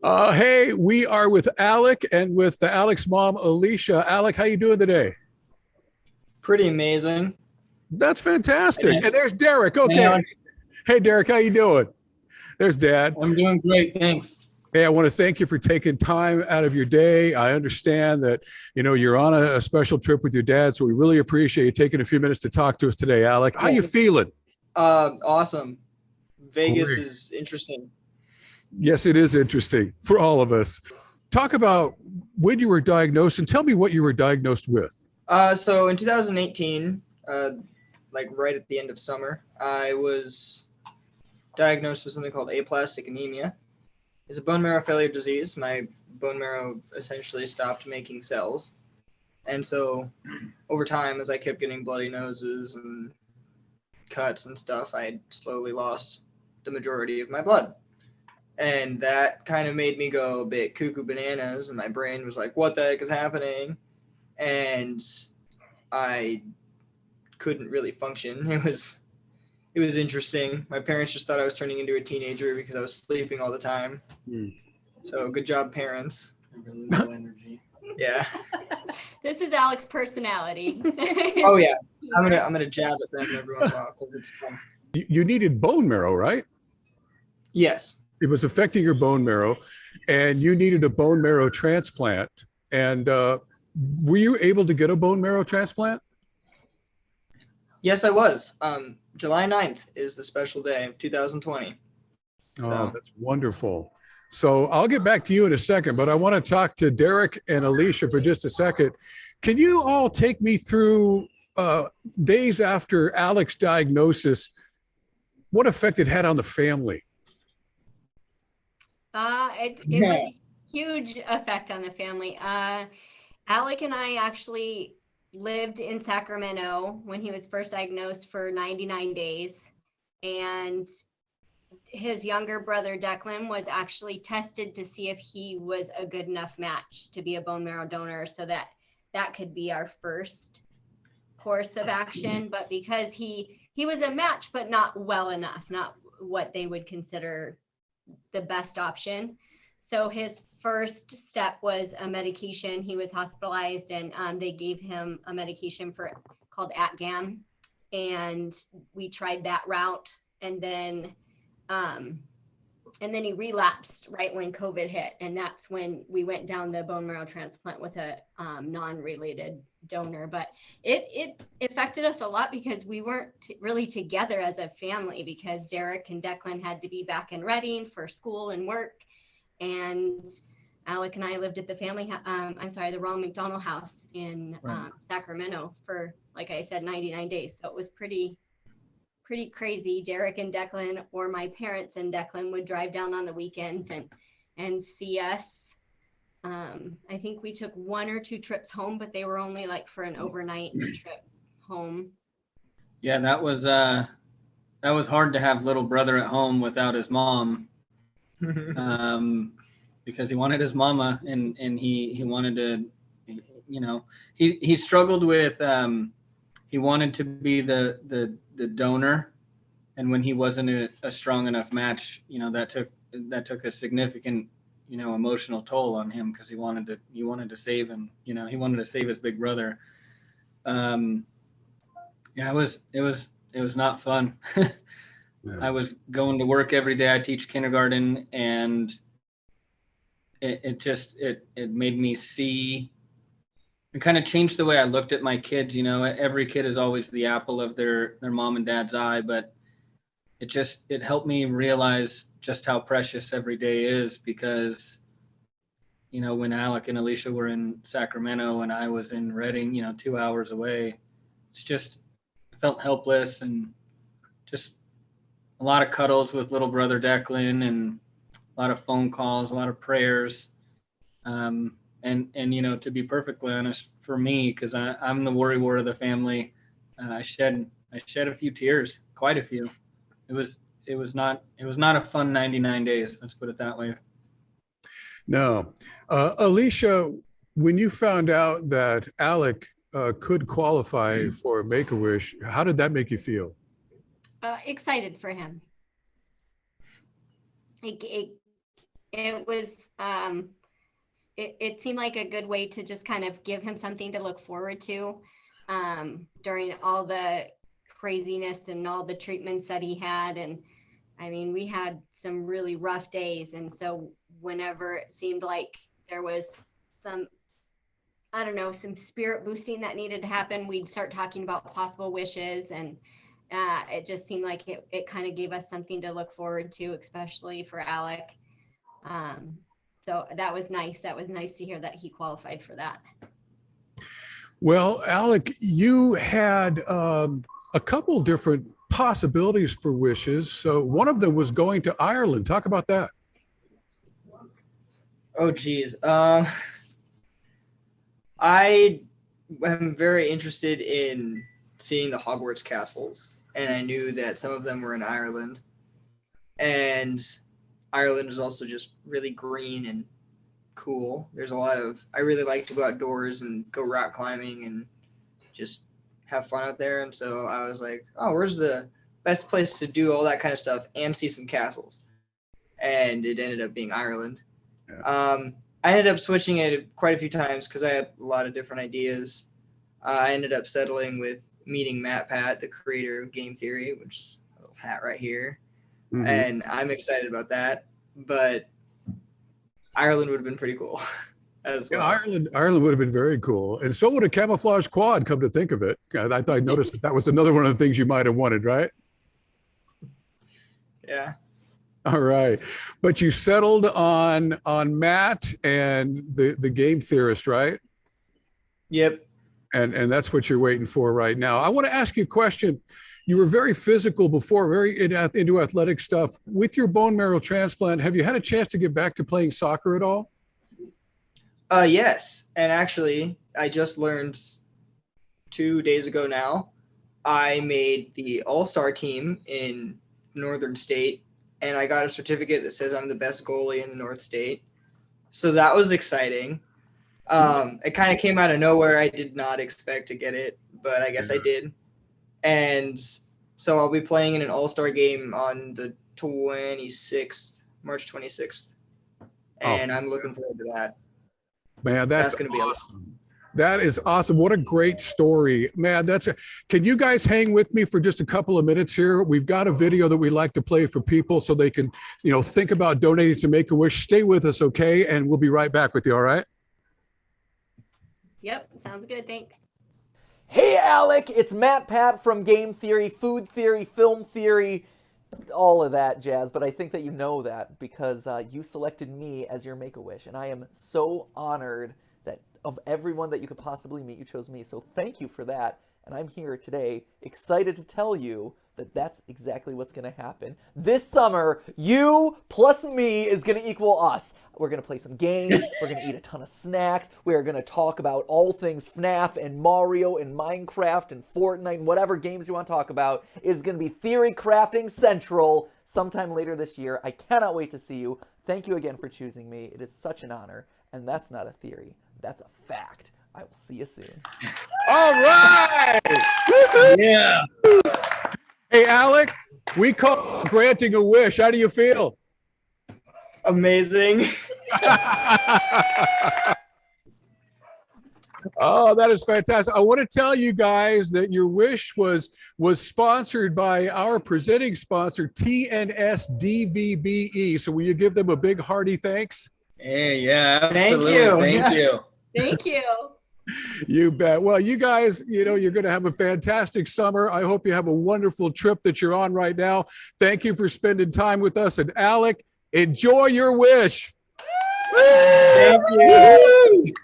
Hey, we are with Alec and with the Alec's mom, Alicia. Alec, how you doing today? Pretty amazing. That's fantastic. And And there's Derek. hey, Okay. Alex, Hey, Derek, how you doing? There's Dad. I'm doing great, thanks. Hey, I want to thank you for taking time out of your day. I understand that, you're on a special trip with your dad, so we really appreciate you taking a few minutes to talk to us today, Alec. How Yeah. you feeling? Awesome. Vegas Great. is interesting. Yes, it is interesting for all of us. Talk about when you were diagnosed and tell me what you were diagnosed with. So in 2018, like right at the end of summer, I was diagnosed with something called aplastic anemia. It's a bone marrow failure disease. My bone marrow essentially stopped making cells. And so over time, as I kept getting bloody noses and cuts and stuff, I had slowly lost the majority of my blood. And that kind of made me go a bit cuckoo bananas, and my brain was like, what the heck is happening? And I couldn't really function. It was interesting. My parents just thought I was turning into a teenager because I was sleeping all the time. So good job, parents. Really low energy. Yeah. This is Alec's personality. Oh yeah. I'm gonna jab at them every once in a while because it's fun. You needed bone marrow, right? Yes. It was affecting your bone marrow and you needed a bone marrow transplant. And were you able to get a bone marrow transplant? Yes, I was. July 9th is the special day of 2020. Oh, that's wonderful. So I'll get back to you in a second, but I want to talk to Derek and Alicia for just a second. Can you all take me through days after Alec's diagnosis, what effect it had on the family? It was a huge effect on the family. Alec and I actually lived in Sacramento when he was first diagnosed for 99 days. And his younger brother, Declan, was actually tested to see if he was a good enough match to be a bone marrow donor so that that could be our first course of action. But because he was a match, but not well enough, not what they would consider the best option. So his first step was a medication. He was hospitalized and they gave him a medication called Atgam. And we tried that route. And then he relapsed right when COVID hit. And that's when we went down the bone marrow transplant with a non-related donor. But it affected us a lot because we weren't really together as a family because Derek and Declan had to be back in Reading for school and work. And Alec and I lived at the the Ronald McDonald House in Sacramento for, like I said, 99 days. So it was pretty crazy. Derek and Declan, or my parents and Declan, would drive down on the weekends and see us. I think we took 1 or 2 trips home, but they were only like for an overnight trip home. Yeah, that was hard to have little brother at home without his mom, because he wanted his mama and he wanted to, he struggled with he wanted to be the donor, and when he wasn't a strong enough match, that took a significant emotional toll on him because he wanted to save him. He wanted to save his big brother. Yeah, it was not fun. I was going to work every day. I teach kindergarten, and it made me see. It kind of changed the way I looked at my kids. Every kid is always the apple of their mom and dad's eye, but it helped me realize just how precious every day is because, when Alec and Alicia were in Sacramento and I was in Reading, 2 hours away, I felt helpless, and just a lot of cuddles with little brother Declan and a lot of phone calls, a lot of prayers. And to be perfectly honest, for me, because I'm the worrywart of the family, I shed a few tears, quite a few. It was not a fun 99 days. Let's put it that way. No. Alicia, when you found out that Alec could qualify for Make-A-Wish, how did that make you feel? Excited for him. It it was it seemed like a good way to just kind of give him something to look forward to during all the craziness and all the treatments that he had. And I mean, we had some really rough days, and so whenever it seemed like there was some, I don't know, some spirit boosting that needed to happen, we'd start talking about possible wishes. And it just seemed like it kind of gave us something to look forward to, especially for Alec. So that was nice. That was nice to hear that he qualified for that. Well, Alec, you had a couple different possibilities for wishes. So one of them was going to Ireland. Talk about that. Oh, geez. I am very interested in seeing the Hogwarts castles, and I knew that some of them were in Ireland. And Ireland is also just really green and cool. There's a lot of, I really like to go outdoors and go rock climbing and just have fun out there. And so I was like, oh, where's the best place to do all that kind of stuff and see some castles? And it ended up being Ireland. Yeah. I ended up switching it quite a few times because I had a lot of different ideas. I ended up settling with meeting Matt Pat, the creator of Game Theory, which is a little hat right here. Mm-hmm. And I'm excited about that. But Ireland would have been pretty cool as well. Yeah, Ireland would have been very cool. And so would a camouflage quad, come to think of it. I thought I noticed that was another one of the things you might have wanted, right? Yeah. All right. But you settled on Matt and the game theorist, right? Yep. And that's what you're waiting for right now. I want to ask you a question. You were very physical before, very into athletic stuff. With your bone marrow transplant, have you had a chance to get back to playing soccer at all? Yes. And actually, I just learned 2 days ago now, I made the all-star team in Northern State, and I got a certificate that says I'm the best goalie in the North State. So that was exciting. It kind of came out of nowhere. I did not expect to get it, but I guess I did. And so I'll be playing in an all-star game on the 26th, March 26th. And I'm looking forward to that. Man, that's going to be awesome. That is awesome. What a great story, man. Can you guys hang with me for just a couple of minutes here? We've got a video that we like to play for people so they can, think about donating to Make-A-Wish. Stay with us, okay? And we'll be right back with you, all right? Yep, sounds good. Thanks. Hey, Alec, it's Matt Pat from Game Theory, Food Theory, Film Theory, all of that jazz. But I think that you know that because you selected me as your Make-A-Wish. And I am so honored that of everyone that you could possibly meet, you chose me. So thank you for that. And I'm here today excited to tell you that that's exactly what's going to happen. This summer, you plus me is going to equal us. We're going to play some games. We're going to eat a ton of snacks. We are going to talk about all things FNAF and Mario and Minecraft and Fortnite and whatever games you want to talk about. It's going to be Theory Crafting Central sometime later this year. I cannot wait to see you. Thank you again for choosing me. It is such an honor. And that's not a theory. That's a fact. I will see you soon. All right. Yeah. Hey, Alec, we call granting a wish. How do you feel? Amazing. Oh, that is fantastic. I want to tell you guys that your wish was sponsored by our presenting sponsor, TNS-DVBE. So will you give them a big hearty thanks? Hey, yeah, absolutely. Thank you. Thank you. You bet. Well, you guys, you're going to have a fantastic summer. I hope you have a wonderful trip that you're on right now. Thank you for spending time with us. And Alec, enjoy your wish. Thank you.